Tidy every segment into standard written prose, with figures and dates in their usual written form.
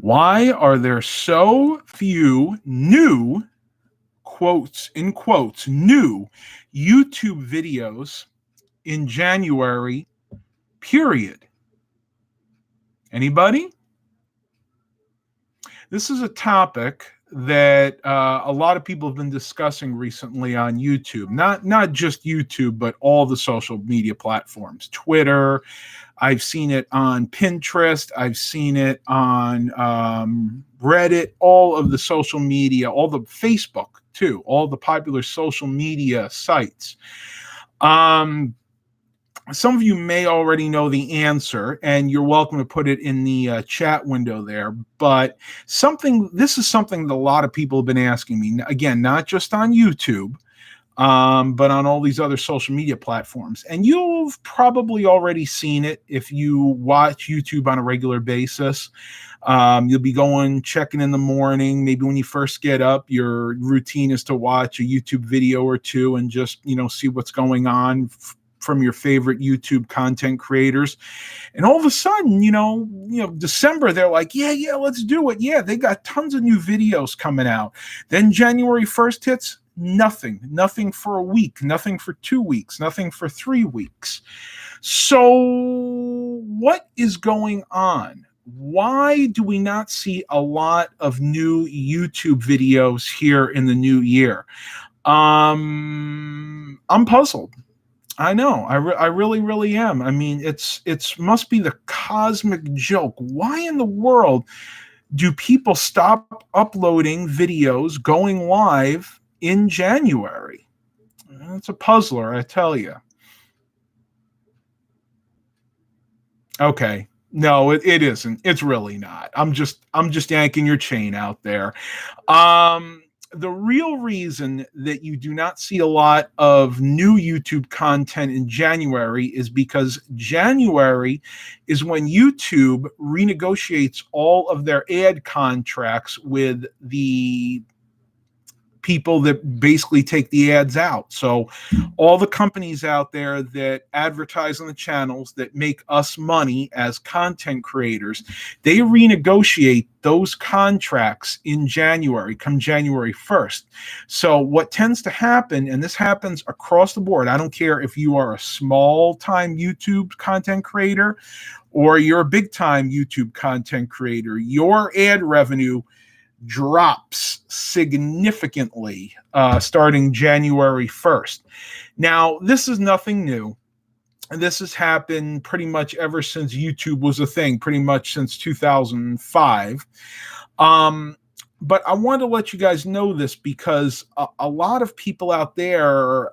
Why are there so few new, quotes in quotes, new YouTube videos in January, period? Anybody? This is a topic that a lot of people have been discussing recently on YouTube. Not just YouTube, but all the social media platforms. Twitter. I've seen it on Pinterest. I've seen it on Reddit. All of the social media, all the Facebook too, all the popular social media sites. Some of you may already know the answer, and you're welcome to put it in the chat window there. But this is something that a lot of people have been asking me. Again, not just on YouTube, but on all these other social media platforms. And you've probably already seen it if you watch YouTube on a regular basis. You'll be checking in the morning. Maybe when you first get up, your routine is to watch a YouTube video or two and just, see what's going on from your favorite YouTube content creators. And all of a sudden, December, they're like, yeah, let's do it. Yeah, they got tons of new videos coming out. Then January 1st hits, nothing for a week, nothing for 2 weeks, nothing for 3 weeks. So what is going on? Why do we not see a lot of new YouTube videos here in the new year? I'm puzzled. I know. I really, really am. I mean, it's must be the cosmic joke. Why in the world do people stop uploading videos going live in January? It's a puzzler, I tell you. Okay. No, it isn't. It's really not. I'm just yanking your chain out there. The real reason that you do not see a lot of new YouTube content in January is because January is when YouTube renegotiates all of their ad contracts with the people that basically take the ads out. So all the companies out there that advertise on the channels that make us money as content creators, they renegotiate those contracts in January, come January 1st. So what tends to happen, and this happens across the board, I don't care if you are a small-time YouTube content creator or you're a big-time YouTube content creator, your ad revenue drops significantly starting January 1st. Now, this is nothing new. This has happened pretty much ever since YouTube was a thing, pretty much since 2005. But I want to let you guys know this because a lot of people out there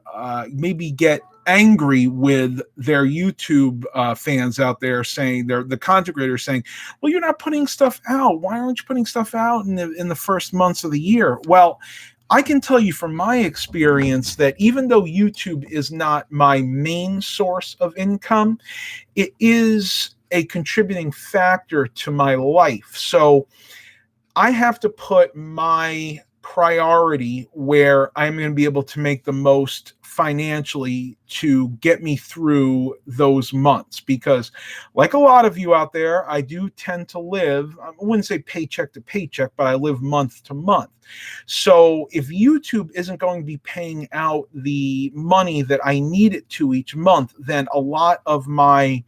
maybe get angry with their YouTube fans out there saying, the content creators saying, well, you're not putting stuff out. Why aren't you putting stuff out in the first months of the year? Well, I can tell you from my experience that even though YouTube is not my main source of income, it is a contributing factor to my life. So I have to put my priority where I'm going to be able to make the most financially to get me through those months, because like a lot of you out there, I do tend to live, I wouldn't say paycheck to paycheck, but I live month to month. So if YouTube isn't going to be paying out the money that I need it to each month, then a lot of my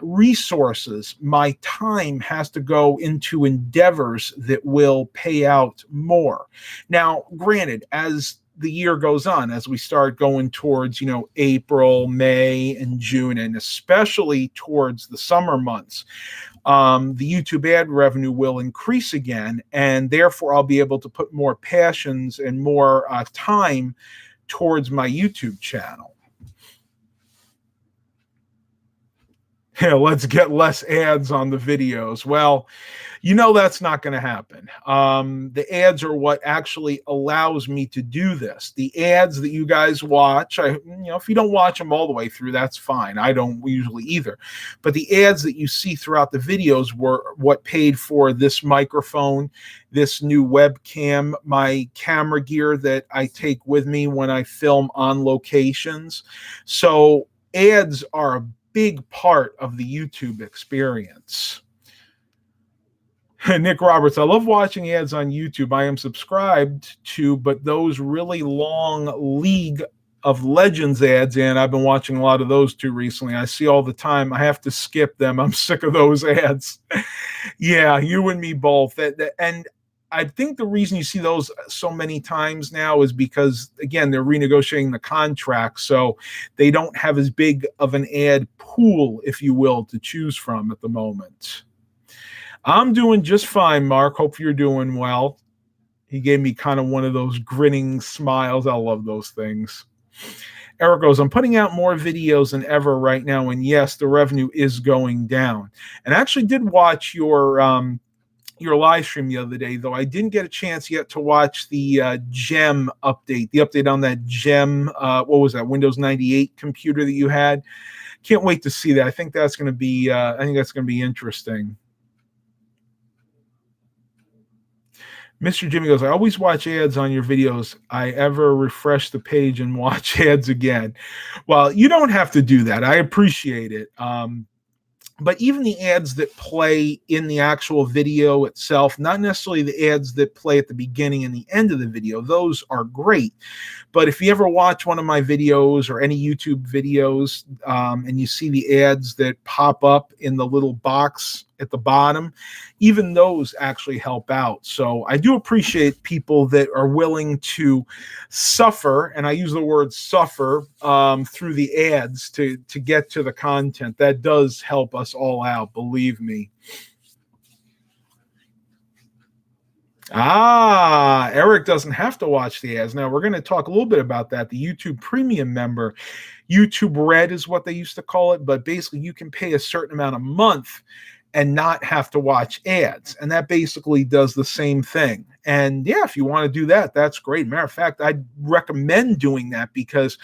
resources, my time has to go into endeavors that will pay out more. Now, granted, as the year goes on, as we start going towards, April, May, and June, and especially towards the summer months, the YouTube ad revenue will increase again, and therefore I'll be able to put more passions and more time towards my YouTube channel. Let's get less ads on the videos. Well, that's not going to happen. The ads are what actually allows me to do this. The ads that you guys watch, if you don't watch them all the way through, that's fine. I don't usually either. But the ads that you see throughout the videos were what paid for this microphone, this new webcam, my camera gear that I take with me when I film on locations. So ads are a big part of the YouTube experience. Nick Roberts, I love watching ads on YouTube. I am subscribed to, but those really long League of Legends ads, and I've been watching a lot of those too recently. I see all the time. I have to skip them. I'm sick of those ads. Yeah, you and me both. And I think the reason you see those so many times now is because, again, they're renegotiating the contract, so they don't have as big of an ad pool, if you will, to choose from at the moment. I'm doing just fine, Mark. Hope you're doing well. He gave me kind of one of those grinning smiles. I love those things. Eric goes, I'm putting out more videos than ever right now, and yes, the revenue is going down. And I actually did watch your live stream the other day, though I didn't get a chance yet to watch the Gem update, the update on that Gem, what was that, Windows 98 computer that you had. Can't wait to see that. I think that's going to be interesting. Mr. Jimmy goes, I always watch ads on your videos. I ever refresh the page and watch ads again. Well, you don't have to do that. I appreciate it. But even the ads that play in the actual video itself, not necessarily the ads that play at the beginning and the end of the video, those are great. But if you ever watch one of my videos or any YouTube videos and you see the ads that pop up in the little box at the bottom, even those actually help out. So I do appreciate people that are willing to suffer, and I use the word suffer, through the ads to get to the content. That does help us all out, believe me. Eric doesn't have to watch the ads. Now, we're going to talk a little bit about that. The YouTube Premium member, YouTube Red is what they used to call it, but basically you can pay a certain amount a month and not have to watch ads. And that basically does the same thing. And yeah, if you want to do that, that's great. Matter of fact, I'd recommend doing that because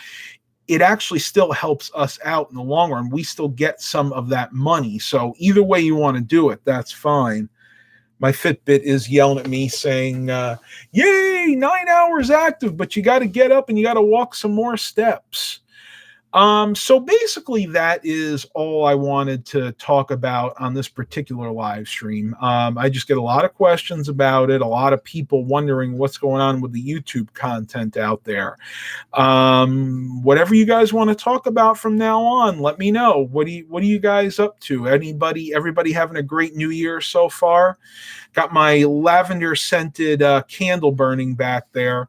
it actually still helps us out in the long run. We still get some of that money. So either way you want to do it, that's fine. My Fitbit is yelling at me saying, yay, 9 hours active, but you got to get up and you got to walk some more steps. So basically that is all I wanted to talk about on this particular live stream. I just get a lot of questions about it, a lot of people wondering what's going on with the YouTube content out there. Whatever you guys want to talk about from now on, let me know. What are you guys up to? Everybody having a great new year so far? Got my lavender scented candle burning back there.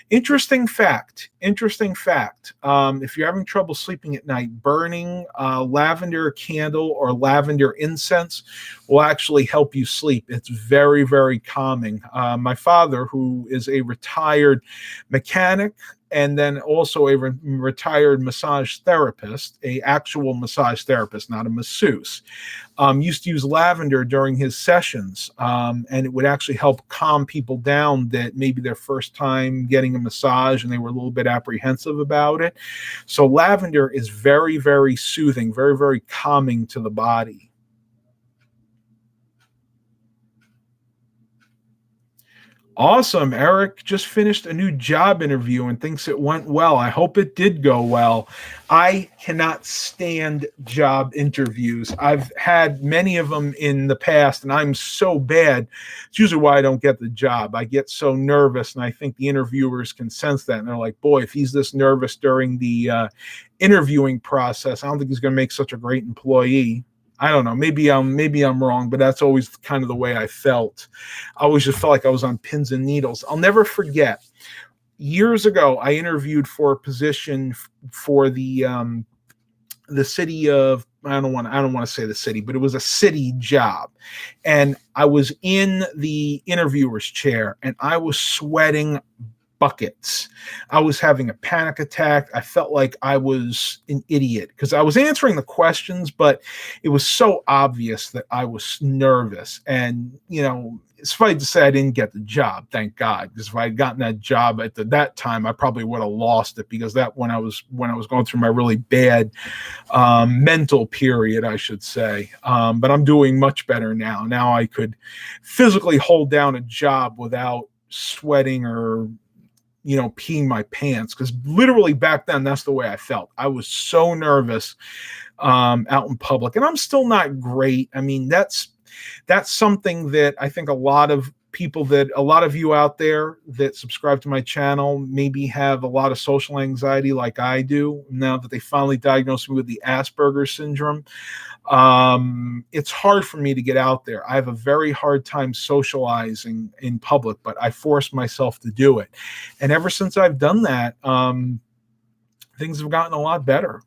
Interesting fact. If you're having trouble sleeping at night, burning lavender candle or lavender incense will actually help you sleep. It's very, very calming. My father, who is a retired mechanic and then also a retired massage therapist, a actual massage therapist, not a masseuse, used to use lavender during his sessions, and it would actually help calm people down that maybe their first time getting a massage and they were a little bit apprehensive about it. So lavender is very, very soothing, very, very calming to the body. Awesome. Eric just finished a new job interview and thinks it went well. I hope it did go well. I cannot stand job interviews. I've had many of them in the past, and I'm so bad. It's usually why I don't get the job. I get so nervous, and I think the interviewers can sense that. And they're like, boy, if he's this nervous during the interviewing process, I don't think he's going to make such a great employee. I don't know. Maybe I'm wrong, but that's always kind of the way I felt. I always just felt like I was on pins and needles. I'll never forget. Years ago, I interviewed for a position for the city of, I don't want to say the city, but it was a city job. And I was in the interviewer's chair and I was sweating buckets. I was having a panic attack. I felt like I was an idiot because I was answering the questions, but it was so obvious that I was nervous. And, it's funny to say I didn't get the job, thank God, because if I had gotten that job at that time, I probably would have lost it because when I was going through my really bad mental period, I should say. But I'm doing much better now. Now I could physically hold down a job without sweating or peeing my pants, because literally back then that's the way I felt. I was so nervous out in public, and I'm still not great. I mean, that's That's something that I think a lot of you out there that subscribe to my channel maybe have a lot of social anxiety like I do now that they finally diagnosed me with the Asperger's syndrome. It's hard for me to get out there. I have a very hard time socializing in public, but I force myself to do it. And ever since I've done that, things have gotten a lot better.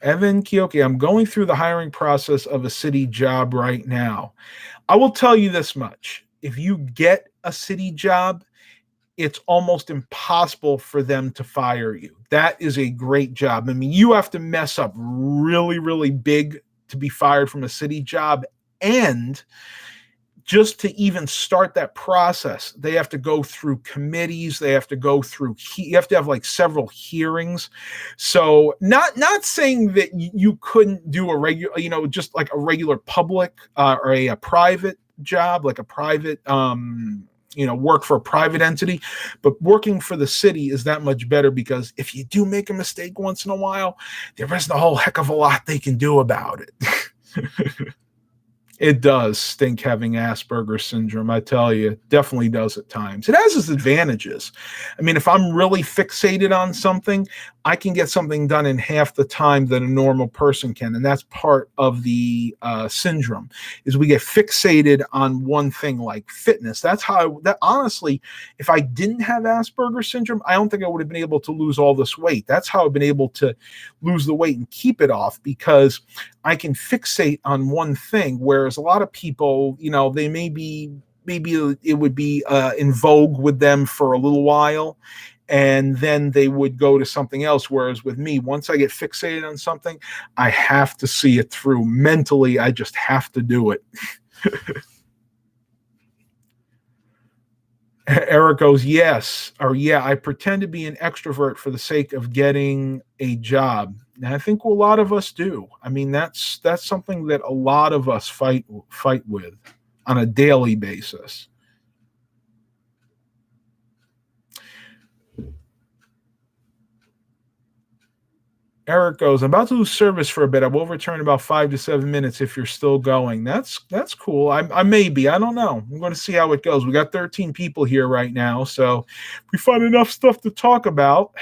Evan Kioki, I'm going through the hiring process of a city job right now. I will tell you this much. If you get a city job, it's almost impossible for them to fire you. That is a great job. I mean, you have to mess up really, really big to be fired from a city job. And just to even start that process, they have to go through committees. They have to go through, you have to have like several hearings. So not saying that you couldn't do a regular, just like a regular public or a private job, like a private, work for a private entity, but working for the city is that much better because if you do make a mistake once in a while, there isn't a whole heck of a lot they can do about it. It does stink having Asperger's syndrome. I tell you, it definitely does at times. It has its advantages. I mean, if I'm really fixated on something, I can get something done in half the time that a normal person can. And that's part of the syndrome, is we get fixated on one thing like fitness. That's how, honestly, if I didn't have Asperger's syndrome, I don't think I would have been able to lose all this weight. That's how I've been able to lose the weight and keep it off, because I can fixate on one thing, whereas a lot of people, they maybe it would be in vogue with them for a little while, and then they would go to something else. Whereas with me, once I get fixated on something, I have to see it through. Mentally, I just have to do it. Eric goes, yes, or yeah, I pretend to be an extrovert for the sake of getting a job. And I think a lot of us do. I mean, that's something that a lot of us fight with on a daily basis. Eric goes, I'm about to lose service for a bit. I will return about 5 to 7 minutes if you're still going. That's cool. I may be. I don't know. I'm going to see how it goes. We got 13 people here right now, so if we find enough stuff to talk about.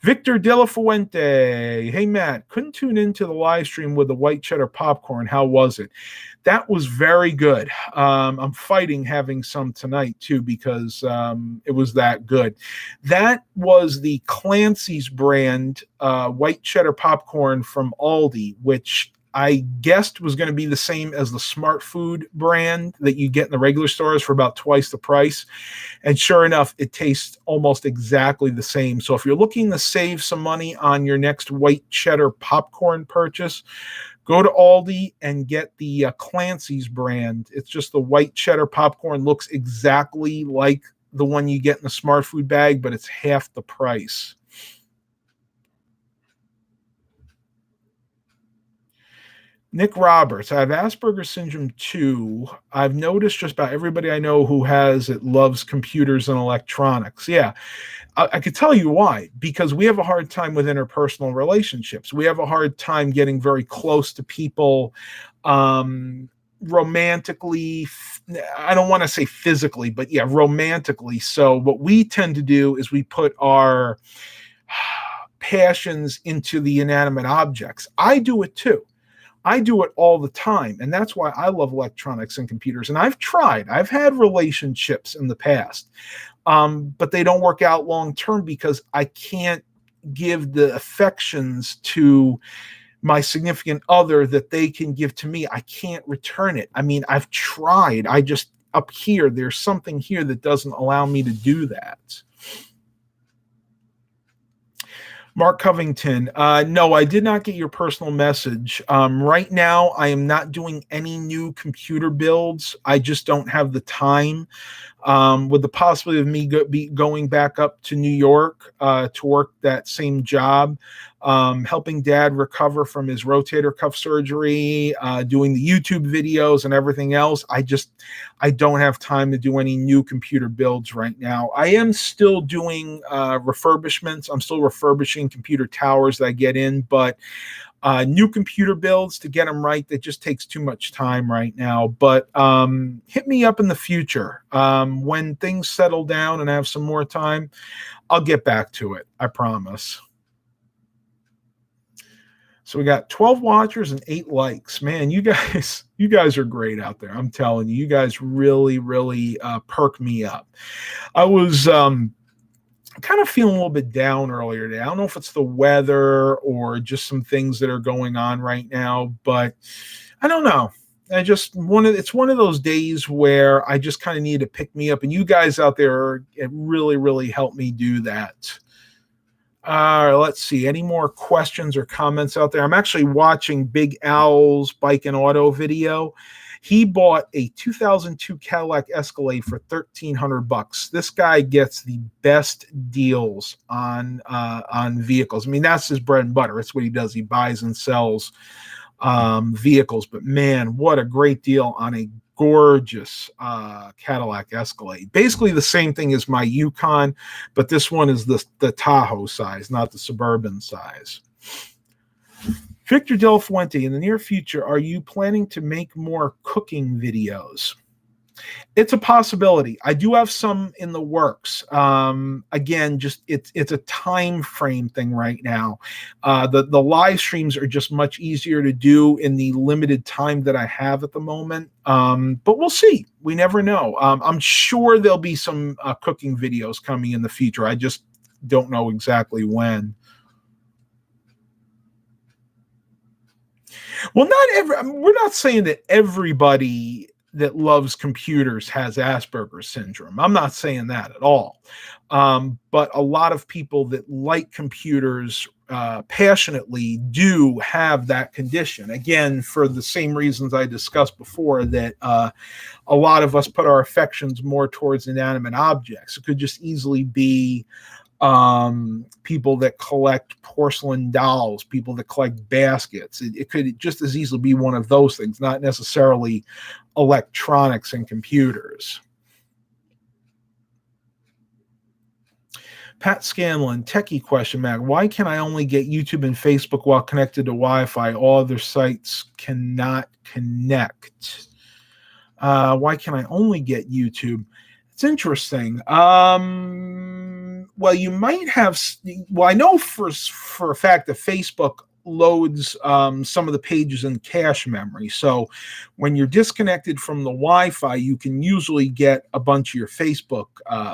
Victor De La Fuente. Hey, Matt, couldn't tune into the live stream with the white cheddar popcorn. How was it? That was very good. I'm fighting having some tonight, too, because it was that good. That was the Clancy's brand white cheddar popcorn from Aldi, which I guessed was going to be the same as the Smart Food brand that you get in the regular stores for about twice the price. And sure enough, it tastes almost exactly the same. So if you're looking to save some money on your next white cheddar popcorn purchase, go to Aldi and get the Clancy's brand. It's just the white cheddar popcorn. Looks exactly like the one you get in the Smart Food bag, but it's half the price. Nick Roberts, I have Asperger's syndrome too. I've noticed just about everybody I know who has it loves computers and electronics. Yeah, I could tell you why. Because we have a hard time with interpersonal relationships. We have a hard time getting very close to people romantically. I don't want to say physically, but yeah, romantically. So what we tend to do is we put our passions into the inanimate objects. I do it too. I do it all the time. And that's why I love electronics and computers. And I've had relationships in the past, but they don't work out long term because I can't give the affections to my significant other that they can give to me. I can't return it. I mean, I've tried. Up here, there's something here that doesn't allow me to do that. Mark Covington, no, I did not get your personal message. Right now, I am not doing any new computer builds. I just don't have the time. With the possibility of me going back up to New York to work that same job, helping Dad recover from his rotator cuff surgery, doing the YouTube videos and everything else. I don't have time to do any new computer builds right now. I am still doing refurbishments. I'm still refurbishing computer towers that I get in, but new computer builds to get them right. That just takes too much time right now. But hit me up in the future. When things settle down and I have some more time, I'll get back to it. I promise. So we got 12 watchers and 8 likes. Man, you guys are great out there. I'm telling you, you guys really, really perk me up. I was kind of feeling a little bit down earlier today. I don't know if it's the weather or just some things that are going on right now, but I don't know. It's one of those days where I just kind of need to pick me up, and you guys out there, it really, really helped me do that. Let's see. Any more questions or comments out there? I'm actually watching Big Al's bike and auto video. He bought a 2002 Cadillac Escalade for $1,300. This guy gets the best deals on vehicles. I mean, that's his bread and butter. That's what he does. He buys and sells vehicles. But man, what a great deal on a gorgeous Cadillac Escalade. Basically the same thing as my Yukon, but this one is the Tahoe size, not the Suburban size. Victor Del Fuente, in the near future, are you planning to make more cooking videos? It's a possibility. I do have some in the works. Again, just it's a time frame thing right now. The live streams are just much easier to do in the limited time that I have at the moment. But we'll see. We never know. I'm sure there'll be some cooking videos coming in the future. I just don't know exactly when. Well, we're not saying that everybody that loves computers has Asperger's syndrome. I'm not saying that at all. But a lot of people that like computers passionately do have that condition. Again, for the same reasons I discussed before, that a lot of us put our affections more towards inanimate objects. It could just easily be people that collect porcelain dolls, people that collect baskets. It could just as easily be one of those things, not necessarily electronics and computers. Pat Scanlon, techie question, Mac. Why can I only get YouTube and Facebook while connected to Wi-Fi? All other sites cannot connect. Why can I only get YouTube? It's interesting. Well, you might have. Well, I know for a fact that Facebook loads some of the pages in cache memory. So when you're disconnected from the Wi-Fi, you can usually get a bunch of your Facebook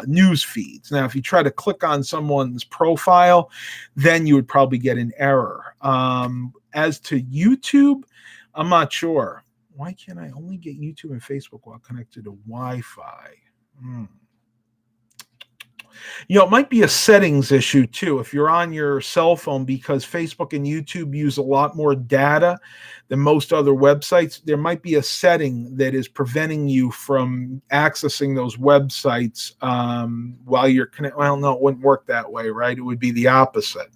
news feeds. Now, if you try to click on someone's profile, then you would probably get an error. As to YouTube, I'm not sure. Why can't I only get YouTube and Facebook while connected to Wi-Fi? It might be a settings issue too. If you're on your cell phone, because Facebook and YouTube use a lot more data than most other websites, there might be a setting that is preventing you from accessing those websites while you're connected. Well, no, it wouldn't work that way, right? It would be the opposite.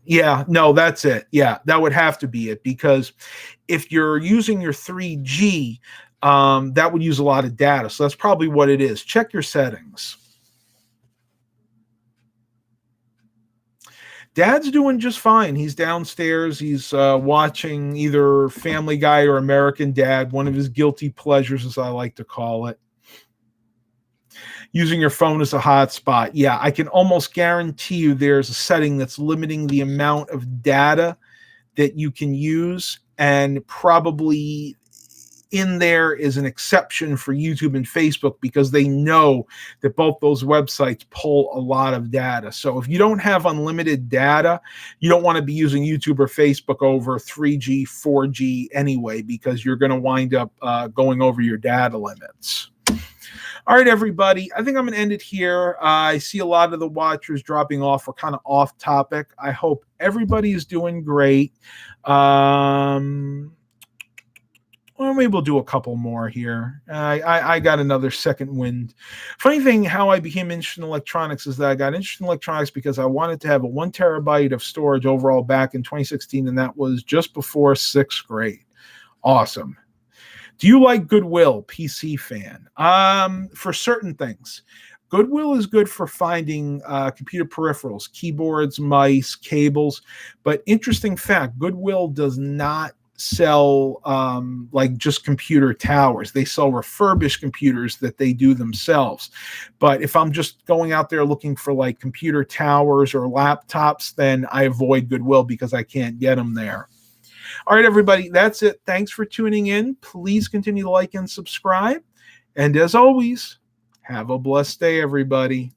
Yeah, no, that's it. Yeah, that would have to be it, because if you're using your 3G, that would use a lot of data. So that's probably what it is. Check your settings. Dad's doing just fine. He's downstairs. He's watching either Family Guy or American Dad, one of his guilty pleasures, as I like to call it. Using your phone as a hotspot. Yeah, I can almost guarantee you there's a setting that's limiting the amount of data that you can use, and probably in there is an exception for YouTube and Facebook, because they know that both those websites pull a lot of data. So if you don't have unlimited data, you don't want to be using YouTube or Facebook over 3G, 4G anyway, because you're going to wind up going over your data limits. All right, everybody. I think I'm going to end it here. I see a lot of the watchers dropping off. We're kind of off topic. I hope everybody is doing great. Well, maybe we'll do a couple more here. I got another second wind. Funny thing, how I became interested in electronics is that I got interested in electronics because I wanted to have a 1 terabyte of storage overall back in 2016, and that was just before 6th grade. Awesome. Do you like Goodwill? PC fan. For certain things. Goodwill is good for finding computer peripherals, keyboards, mice, cables. But interesting fact, Goodwill does not sell like just computer towers. They sell refurbished computers that they do themselves. But if I'm just going out there looking for like computer towers or laptops, then I avoid Goodwill because I can't get them there. All right, everybody, that's it. Thanks for tuning in. Please continue to like and subscribe. And as always, have a blessed day, everybody.